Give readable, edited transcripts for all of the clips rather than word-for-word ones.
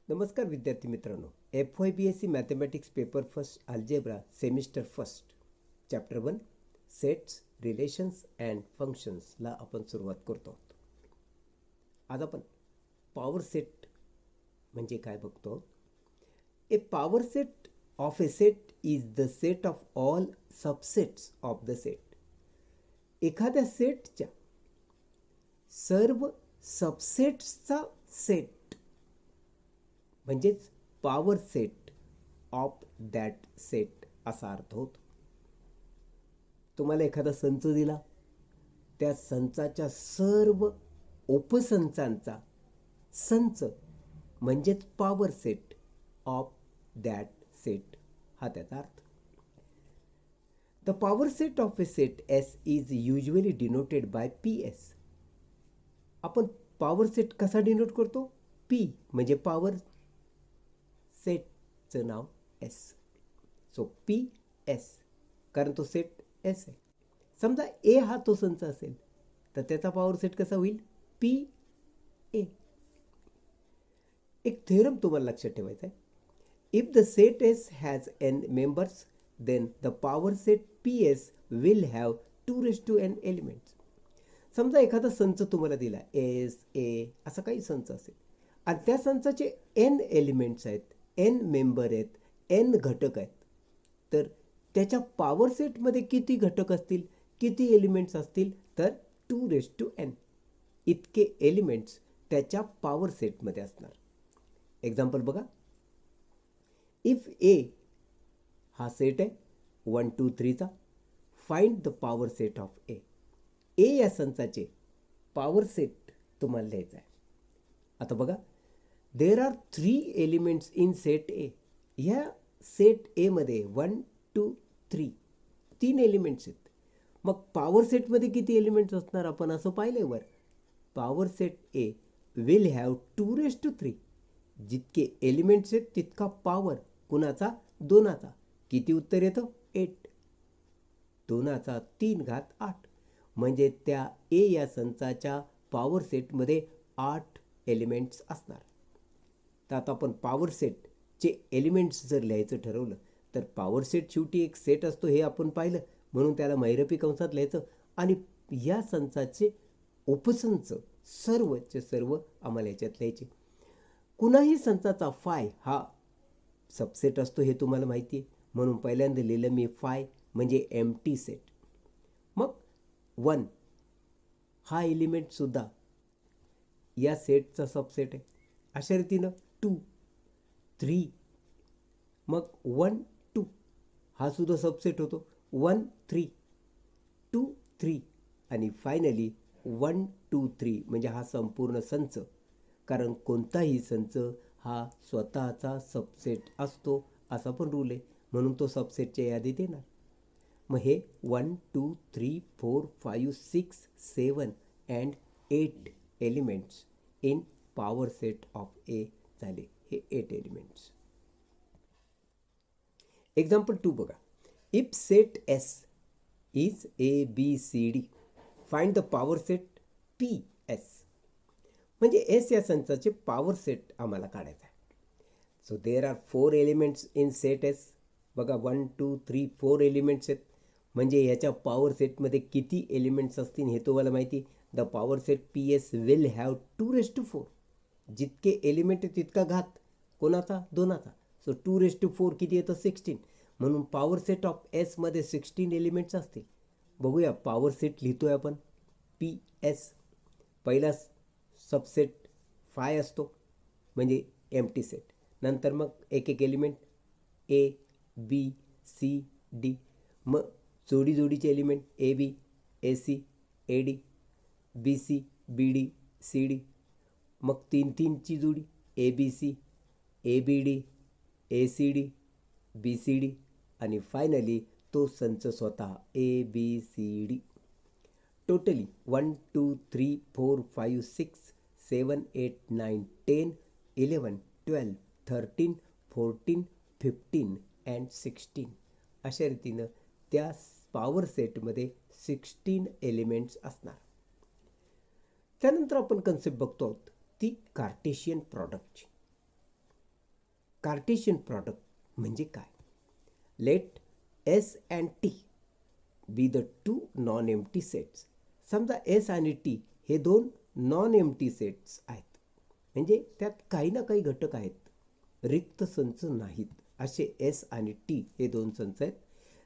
नमस्कार विद्यार्थी मित्रांनो, FYBSC mathematics paper first algebra semester first chapter 1 sets relations and फंक्शन्सला आपण सुरुवात करतो आहोत. आज आपण पॉवर सेट म्हणजे काय बघतो. A power set of a set is the set of all subsets of the set. एखाद्या सेटच्या सर्व सबसेट्सचा सेट म्हणजेच power set of that set असा अर्थ होतो. तुम्हाला एखादा संच दिला, त्या संचाच्या सर्व उपसंचांचा संच म्हणजेच power set of that set हा त्याचा अर्थ. The power set of a set S is usually denoted by P S. आपण पॉवर सेट कसा डिनोट करतो? पी म्हणजे पॉवर सेटचं नाव एस. सो पी एस, कारण तो सेट एस आहे. समजा ए हा तो संच असेल तर त्याचा पॉवर सेट कसा होईल? P A. एक थेरम तुम्हाला लक्षात ठेवायचा आहे. If the set S has n members then the power set P S will have 2n elements. समजा एखादा संच तुम्हाला दिला, एस ए असा काही संच असेल आणि त्या संचाचे एन एलिमेंट्स आहेत, एन मेंबर आहेत, एन घटक आहेत, तर त्याच्या पॉवर सेटमध्ये किती घटक असतील, किती एलिमेंट्स असतील? तर 2n इतके एलिमेंट्स त्याच्या पॉवर सेटमध्ये असणार. एक्झाम्पल बघा. इफ ए हा सेट आहे 1 2 3चा, find the power set of A. A या संचाचे पॉवर सेट तुम्हाला लिहायचा आहे. आता बघा, there are 3 elements in set A. ह्या सेट ए मध्ये 1 2 3 3 एलिमेंट्स आहेत. मग पॉवर सेटमध्ये किती एलिमेंट्स असणार आपण असं पाहिलंय वर. Power set A will have 2 जितके एलिमेंट्स आहेत तितका पॉवर कुणाचा? 2चा. किती उत्तर येतं? 8. 2⁻⁰ म्हणजे त्या ए या संचाच्या पॉवर सेटमध्ये 8 एलिमेंट्स असणार. तर आता आपण पॉवर सेटचे एलिमेंट्स जर लिहायचं ठरवलं तर पॉवर सेट शेवटी एक सेट असतो हे आपण पाहिलं, म्हणून त्याला महिरपी कंसात लिहायचं आणि या संचाचे उपसंच सर्वचे सर्व आम्हाला याच्यात लिहायचे. कुणाही संचाचा फाय हा सबसेट असतो हे तुम्हाला माहिती आहे, म्हणून पहिल्यांदा लिहिलं मी फाय म्हणजे एम्प्टी सेट. मग 1 हा एलिमेंट सुद्धा या सेटचा सबसेट आहे. अशा रीतीनं 2 3 मग 1 2 हा सुद्धा सबसेट होतो. 1 3 2 3 आणि फायनली 1 2 3 म्हणजे हा संपूर्ण संच. कारण कोणताही संच हा स्वतःचा सबसेट असतो असा पण रूल आहे, म्हणून तो सबसेटच्या यादीत येणार. मग हे 1 2 3 4 5 6 7 and 8 elements in power set of A झाले. हे 8 एलिमेंट्स. एक्झाम्पल 2 बघा. If set S is A B C D find the power set P S. म्हणजे एस या संचाचे पॉवर सेट आम्हाला काढायचा आहे. So there are 4 elements in set S. बघा 1 2 3 4 एलिमेंट्स आहेत, म्हणजे याच्या पॉवर सेटमध्ये किती एलिमेंट्स असतील हे तुम्हाला माहिती. The power set P S will have 2 जितके एलिमेंट तितका घात कोणाचा? 2चा. सो 2 किती येतं? 16. म्हणून पॉवर सेट ऑफ एस मध्ये 16 एलिमेंट्स असतील. बघूया पॉवर सेट लिहितोय आपण पी एस. पहिला सबसेट फाय असतो म्हणजे एम्प्टी सेट. नंतर मग एक एक element A B C D. मग जोडीचे element A B A C A D B C B D C D. मग 3ची जोडी A B C A B D A C D B C D आणि फायनली तो संच स्वतः A B C D. Totally 1 2 3 4 5 6 7 8 9 10 11 12 13 14 15 and 16 अशा रीतीनं त्या पॉवर सेटमध्ये 16 एलिमेंट्स असणार. त्यानंतर आपण कन्सेप्ट बघतो आहोत ती कार्टेशियन प्रॉडक्टची. कार्टेशियन प्रॉडक्ट म्हणजे काय? Let S and T be the two non empty sets. समजा एस आणि टी हे दोन नॉन एम्प्टी सेट्स आहेत, म्हणजे त्यात काही ना काही घटक आहेत, रिक्त संच नाहीत, असे एस आणि टी हे दोन संच आहेत.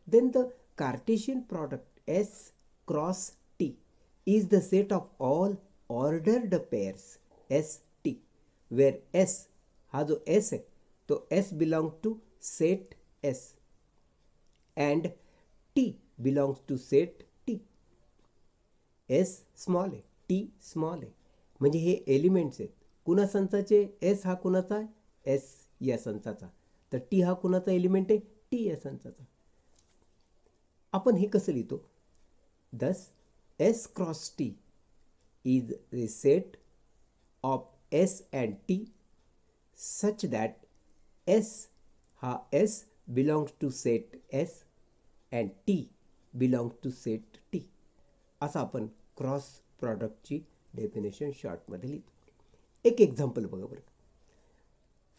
Then the Cartesian product S cross T is the set of all ordered pairs S T, where S हा जो एस आहे तो S belong to set S and T belongs to set T. S small आहे, T small आहे, म्हणजे हे elements आहेत. कुणा संचाचे? एस हा कुणाचा आहे? एस या संचाचा. तर टी हा कुणाचा एलिमेंट आहे? टी या संचाचा. आपण हे कसं लिहितो? दस S cross T is a set of S and T such that S हा S belongs to set S and T belongs to set T. असं आपण क्रॉस प्रॉडक्टची डेफिनेशन शॉर्टमध्ये लिहितो. एक एक्झाम्पल बघा बरं.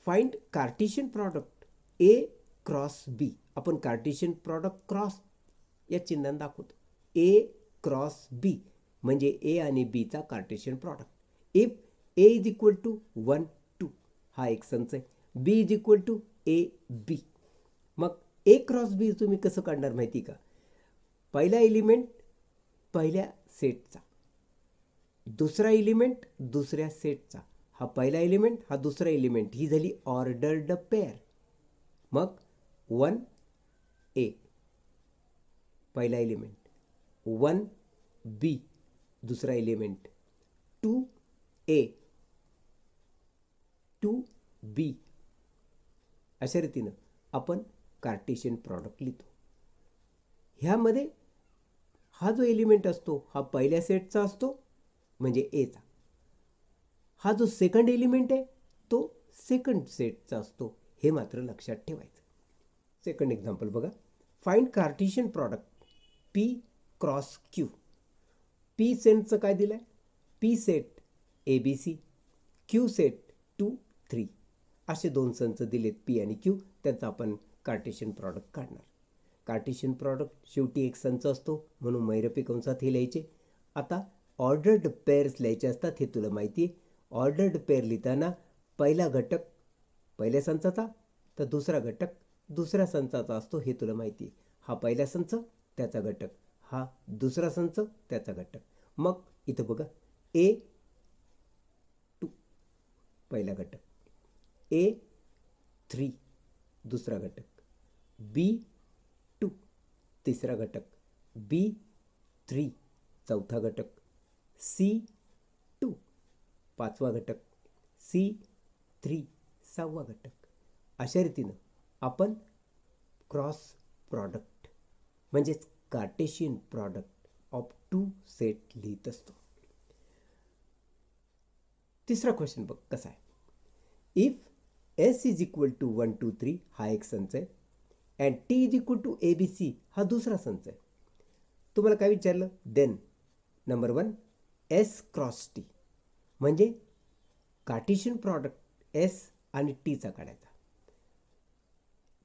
फाइंड कार्टेशियन प्रॉडक्ट ए क्रॉस बी. आपण कार्टेशियन प्रॉडक्ट क्रॉस या चिन्हाने दाखवतो. ए क्रॉस बी म्हणजे ए आणि बीचा Cartesian product. If A is equal to 1 2 हा एक संच आहे, B is equal to A B. मग ए क्रॉस बी तुम्ही कसं काढणार माहिती का? पहिला एलिमेंट पहिल्या सेटचा, दुसरा एलिमेंट दुसऱ्या सेटचा, हा पहिला एलिमेंट हा दुसरा एलिमेंट, ही झाली ऑर्डर्ड पेअर. मग 1 ए पहिला एलिमेंट, 1 बी दुसरा एलिमेंट, 2 ए 2 बी, अशा रीतीनं आपण कार्टेशियन प्रॉडक्ट लिहितो. ह्यामध्ये हा जो एलिमेंट असतो हा पहिल्या सेटचा असतो म्हणजे एचा, हा जो सेकंड एलिमेंट आहे तो सेकंड सेटचा असतो, हे मात्र लक्षात ठेवायचं. सेकंड एक्झाम्पल बघा. Find Cartesian product P cross Q. P सेटचं काय दिलं आहे? P set A B C, Q set 2 3, असे दोन संच दिलेत पी आणि क्यू. त्यांचा आपण कार्टेशियन प्रॉडक्ट काढणार. कार्टेशियन प्रॉडक्ट शेवटी एक संच असतो म्हणून मैरपी कंसात हे लिहायचे. आता ऑर्डर्ड पेअर्स लिहायचे असतात, हे तुला माहिती आहे. ऑर्डर्ड पेअर लिहिताना पहिला घटक पहिल्या संचाचा तर दुसरा घटक दुसऱ्या संचाचा असतो, हे तुला माहिती आहे. हा पहिला संच त्याचा घटक, हा दुसरा संच त्याचा घटक. मग इथं बघा ए 2 पहिला घटक, ए 3 दुसरा घटक, बी 2 तिसरा घटक, बी 3 चौथा घटक, सी 2 पाचवा घटक, सी 3 सहावा घटक. अशा रीतीनं आपण क्रॉस प्रॉडक्ट म्हणजेच कार्टेशियन प्रॉडक्ट ऑफ 2 सेट लिहित असतो. तिसरा क्वेश्चन बघ कसा आहे. If S is equal to 1 2 3 हा एक संच आहे and T is equal to A B C हा दुसरा संच आहे. तुम्हाला काय विचारलं? Then number 1 S cross T म्हणजे कार्टेशियन प्रॉडक्ट एस आणि टीचा काढायचा.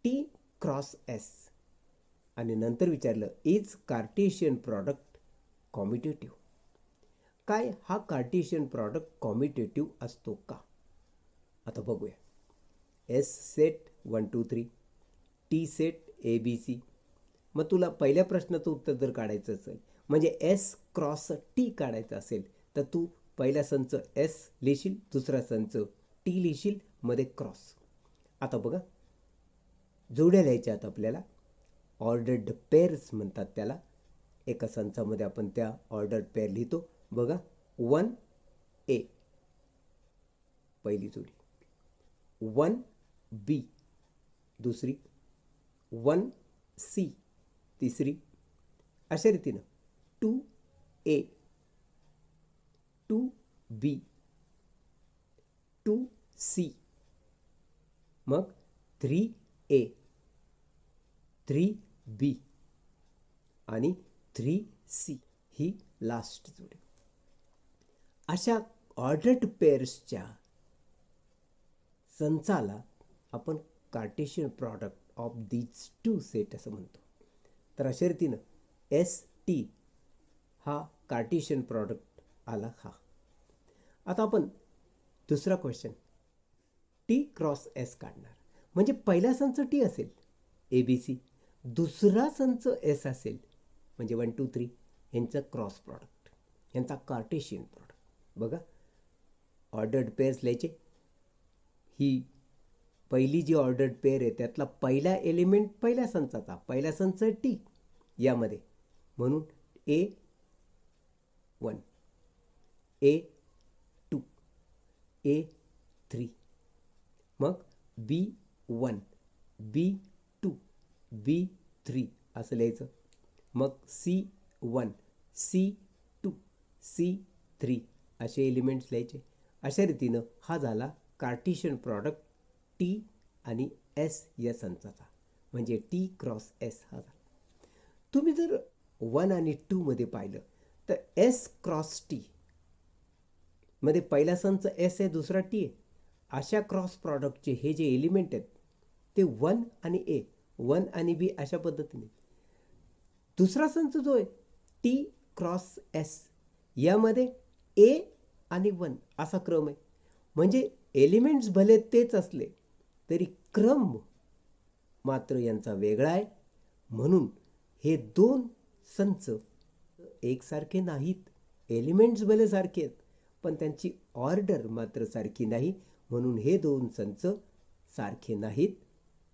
टी क्रॉस एस आणि नंतर विचारलं इज कार्टेशियन प्रॉडक्ट कॉम्युटेटिव्ह. काय हा कार्टेशियन प्रॉडक्ट कॉम्युटेटिव्ह असतो का? आता बघूया. S set 1 2 3, T set A B C. मग तुला पहिल्या प्रश्नाचं उत्तर जर काढायचं असेल म्हणजे एस क्रॉस टी काढायचं असेल तर तू पहिला संच एस लिहिशील, दुसरा संच टी लिहिशील, मध्ये क्रॉस. आता बघा जोड्या लिहायच्यात आपल्याला. ऑर्डर्ड पेअर्स म्हणतात त्याला. एका संचामध्ये आपण त्या ऑर्डर्ड पेअर लिहितो. बघा 1 ए पहिली जोडी, 1 बी दुसरी, 1 सी तिसरी. अशा रीतीनं 2 ए 2 बी 2 सी, मग 3 ए 3 बी आणि 3 सी ही लास्ट जोडी. अशा ऑर्डर्ड पेअर्सच्या संचाला आपण Cartesian product of these two set असं म्हणतो. तर अशा रीतीनं एस टी हा कार्टेशियन प्रॉडक्ट आला हा. आता आपण दुसरा क्वेश्चन टी क्रॉस एस काढणार. म्हणजे पहिला संच टी असेल ए बी सी, दुसरा संच एस असेल म्हणजे 1 2 3 यांचं क्रॉस प्रॉडक्ट, यांचा कार्टेशियन प्रॉडक्ट. बघा ऑर्डर्ड पेअर्स लिहायचे. ही पहिली जी ऑर्डर्ड पेअर आहे त्यातला पहिला एलिमेंट पहिल्या संचाचा, पहिला संच टी यामध्ये, म्हणून ए 1 ए 2 ए 3, मग बी 1 बी 2 बी 3 असं लिहायचं. मग सी 1 सी 2 सी 3 असे एलिमेंट्स लिहायचे. अशा रीतीनं हा झाला कार्टेशियन प्रॉडक्ट टी आणि एस या संचाचा, म्हणजे टी क्रॉस एस हा झाला. तुम्ही जर 1 आणि 2 मध्ये पाहिलं तर एस क्रॉस टी मध्ये पहिला संच एस आहे, दुसरा टी आहे. अशा क्रॉस प्रॉडक्टचे हे जे एलिमेंट आहेत ते 1 आणि ए 1 आणि बी अशा पद्धतीने. दुसरा संच जो आहे टी क्रॉस एस यामध्ये ए आणि 1 असा क्रम आहे. म्हणजे एलिमेंट्स भले तेच असले तरी क्रम मात्र यांचा वेगळा आहे. म्हणून हे दोन संच एकसारखे नाहीत. एलिमेंट्स भले सारखे आहेत पण त्यांची ऑर्डर मात्र सारखी नाही. म्हणून हे दोन संच सारखे नाहीत,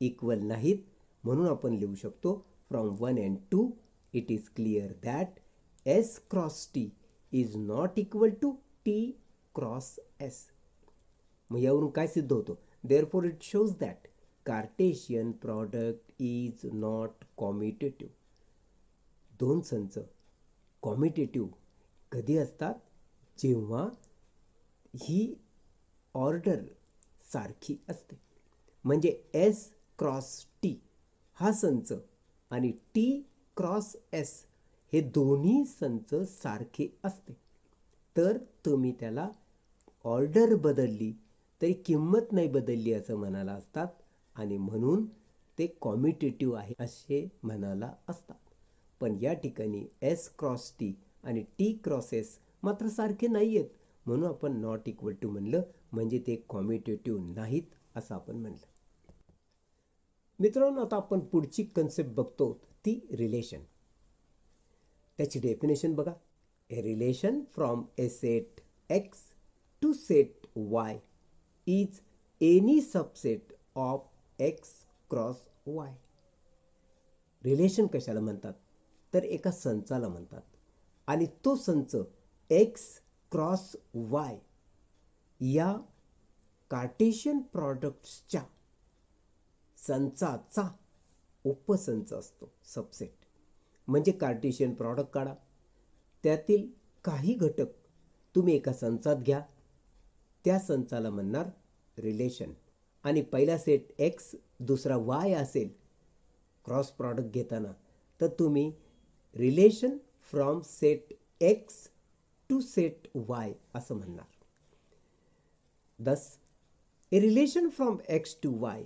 इक्वल नाहीत. म्हणून आपण लिहू शकतो from 1 and 2 it is clear that S cross T is not equal to T cross S. मग यावरून काय सिद्ध होतं? Therefore it shows that Cartesian product is not commutative. दोन संच कॉम्युटेटिव्ह कधी असतात? जेव्हा ही ऑर्डर सारखी असते. म्हणजे एस क्रॉस टी हा संच आणि टी क्रॉस एस हे दोन्ही संच सारखे असते तर तुम्ही त्याला ऑर्डर बदलली तरी किंमत नाही बदलली असं म्हणायला असतात आणि म्हणून ते कॉम्युटेटिव्ह आहे असे म्हणायला असतात. पण या ठिकाणी एस क्रॉस टी आणि टी क्रॉस एस मात्र सारखे नाही आहेत म्हणून आपण नॉट इक्वल टू म्हणलं, म्हणजे ते कॉम्युटेटिव्ह नाहीत असं आपण म्हणलं. मित्रांनो आता आपण पुढची कन्सेप्ट बघतो ती रिलेशन. त्याची डेफिनेशन बघा. A relation from a set X to set Y is any subset of X cross Y. Relation कशाला म्हणतात? तर एका संचाला म्हणतात आणि तो संच एक्स क्रॉस वाय या कार्टेशियन प्रॉडक्ट्सच्या संचाचा उपसंच असतो, सबसेट. म्हणजे कार्टेशियन प्रॉडक्ट काढा, त्यातील काही घटक तुम्ही एका संचात घ्या, त्या संचाला म्हणणार रिलेशन. आणि पहिला सेट एक्स दुसरा वाय असेल क्रॉस प्रॉडक्ट घेताना तर तुम्ही relation from set X to set Y असं म्हणणार. Thus, a relation from X to Y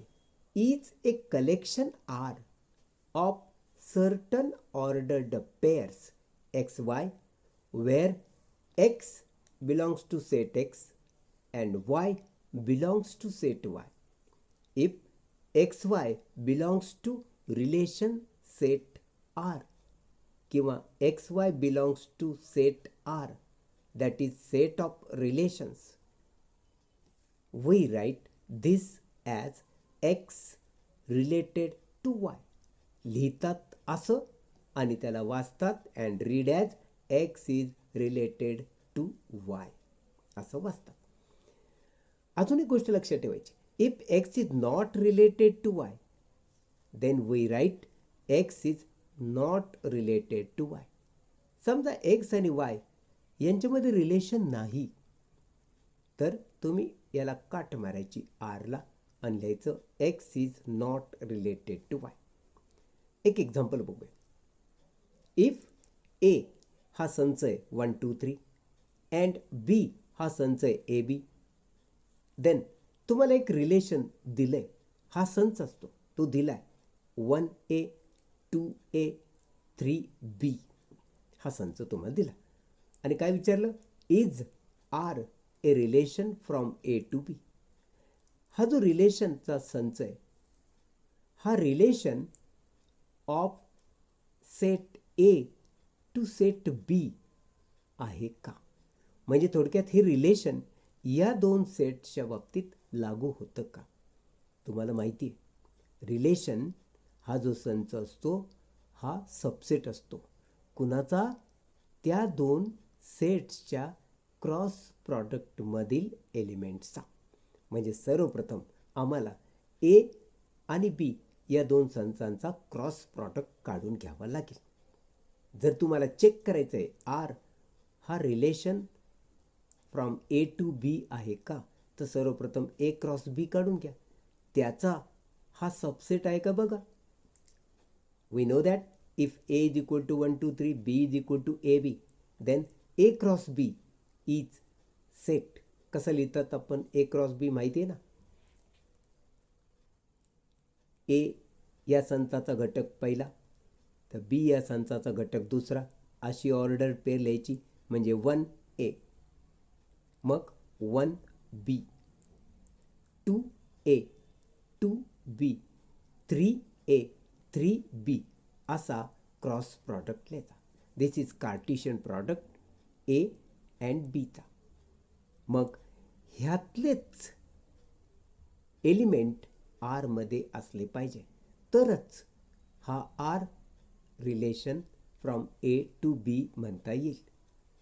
is a collection R of certain ordered pairs XY where X belongs to set X and Y belongs to set Y. If XY belongs to relation set R किंवा XY belongs to set R, that is set of relations, we write this as X related to Y. लिहितात असं आणि त्याला वाचतात and read as X is related to Y असं वाचतात. अजून एक गोष्ट लक्षात ठेवायची. If X is not related to Y, then we write X is not related to Y. समजा X आणि Y यांच्यामध्ये रिलेशन नाही तर तुम्ही याला काट मारायची R ला आणि लिहायचं X is not related to Y. एक एक्झाम्पल बघूया. इफ A हा संच आहे 1 2 3 अँड B हा संच आहे AB, देन तुम्हाला एक रिलेशन दिलंय. हा संच असतो, तो दिलाय 1A 2A 3B हा संच तुम्हाला दिला आणि काय विचारलं, is R a relation from A to B. हा जो रिलेशनचा संच आहे हा relation of set A to set B आहे का. म्हणजे थोडक्यात हे रिलेशन या दोन सेट्सच्या बाबतीत लागू होतं का. तुम्हाला माहिती आहे रिलेशन हा जो संच असतो हा सबसेट असतो कुणाचा, त्या दोन सेट्सच्या क्रॉस प्रॉडक्टमधील एलिमेंट्सचा. म्हणजे सर्वप्रथम आम्हाला ए आणि बी या दोन संचांचा क्रॉस प्रॉडक्ट काढून घ्यावा लागेल. जर तुम्हाला चेक करायचं आहे आर हा रिलेशन फ्रॉम ए टू बी आहे का, तर सर्वप्रथम ए क्रॉस बी काढून घ्या, त्याचा हा सबसेट आहे का बघा. We know that if A is equal to 1 2 3 B is equal to A B then A cross B is set. कसं लिहितात आपण ए क्रॉस बी माहिती आहे ना. ए या संचाचा घटक पहिला तर बी या संचाचा घटक दुसरा, अशी ऑर्डर पेर लिहायची. म्हणजे 1A मग 1B 2A 2B 3A 3B असा क्रॉस प्रॉडक्ट लिहायचा. This is Cartesian product A and बीचा. मग ह्यातलेच एलिमेंट आर मध्ये असले पाहिजे तरच हा R relation from A to B म्हणता येईल.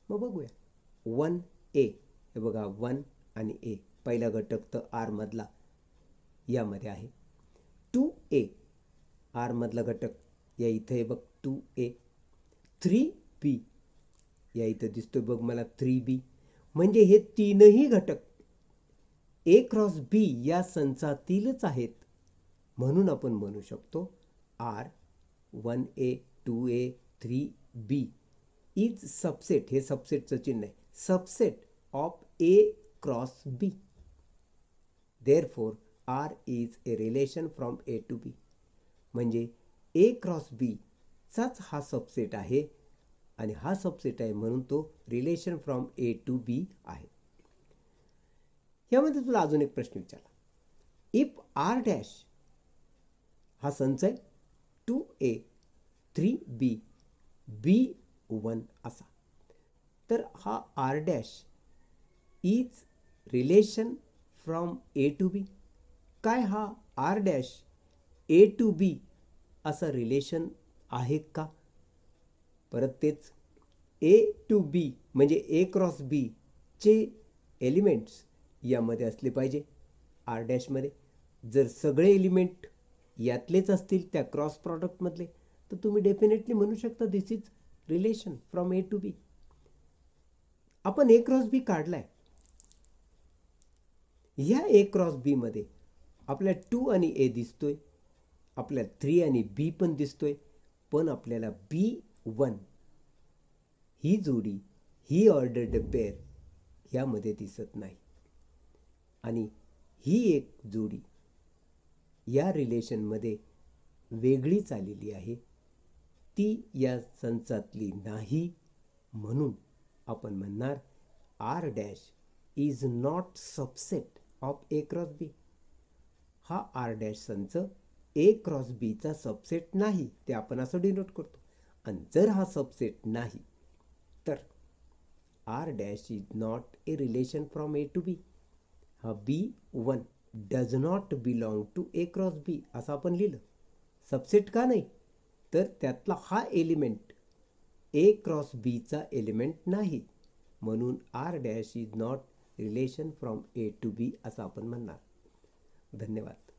मग बघूया 1A हे बघा 1 आणि ए पहिला घटक तर आर मधला यामध्ये आहे. 2A आर मधला घटक या इथे आहे बघ 2A. 3B या इथं दिसतोय बघ मला 3B. म्हणजे हे तीनही घटक ए क्रॉस बी या संचातीलच आहेत. म्हणून आपण म्हणू शकतो R 1A 2A 3B is subset. हे सबसेटचं चिन्ह आहे, subset of A cross B. Therefore R is a relation from A to B. म्हणजे ए क्रॉस बी चाच हा सबसेट आहे आणि हा सबसेट आहे म्हणून तो रिलेशन फ्रॉम ए टू बी आहे. यामध्ये तुला अजून एक प्रश्न विचारला, इफ आर डॅश हा संच आहे 2A 3B B1 असा, तर हा R dash is relation from A to B. काय हा R dash A to B असा रिलेशन आहे का. परत तेच ए टू बी म्हणजे ए क्रॉस बी चे एलिमेंट्स यामध्ये असले पाहिजे आर डॅशमध्ये. जर सगळे एलिमेंट यातलेच असतील त्या क्रॉस प्रॉडक्टमधले तर तुम्ही डेफिनेटली म्हणू शकता this is relation from A to B. आपण ए क्रॉस बी काढलाय. ह्या ए क्रॉस बी मध्ये आपल्याला 2 आणि ए दिसतोय, आपल्याला 3 आणि बी पण दिसतोय, पण आपल्याला B1 ही जोडी ही ऑर्डर्ड पेअर यामध्ये दिसत नाही. आणि ही एक जोडी या रिलेशनमध्ये वेगळीच आलेली आहे, ती या संचातली नाही. म्हणून आपण म्हणणार R dash is not subset of A cross B. हा आर डॅश संच ए क्रॉस बीचा सबसेट नाही, ते आपण असं डिनोट करतो. आणि जर हा सबसेट नाही तर R dash is not a relation from A to B. हा B1 does not belong to A cross B असं आपण लिहिलं. सबसेट का नाही, तर त्यातला हा एलिमेंट ए क्रॉस बीचा एलिमेंट नाही. म्हणून R dash is not relation from A to B असं आपण म्हणणार. धन्यवाद.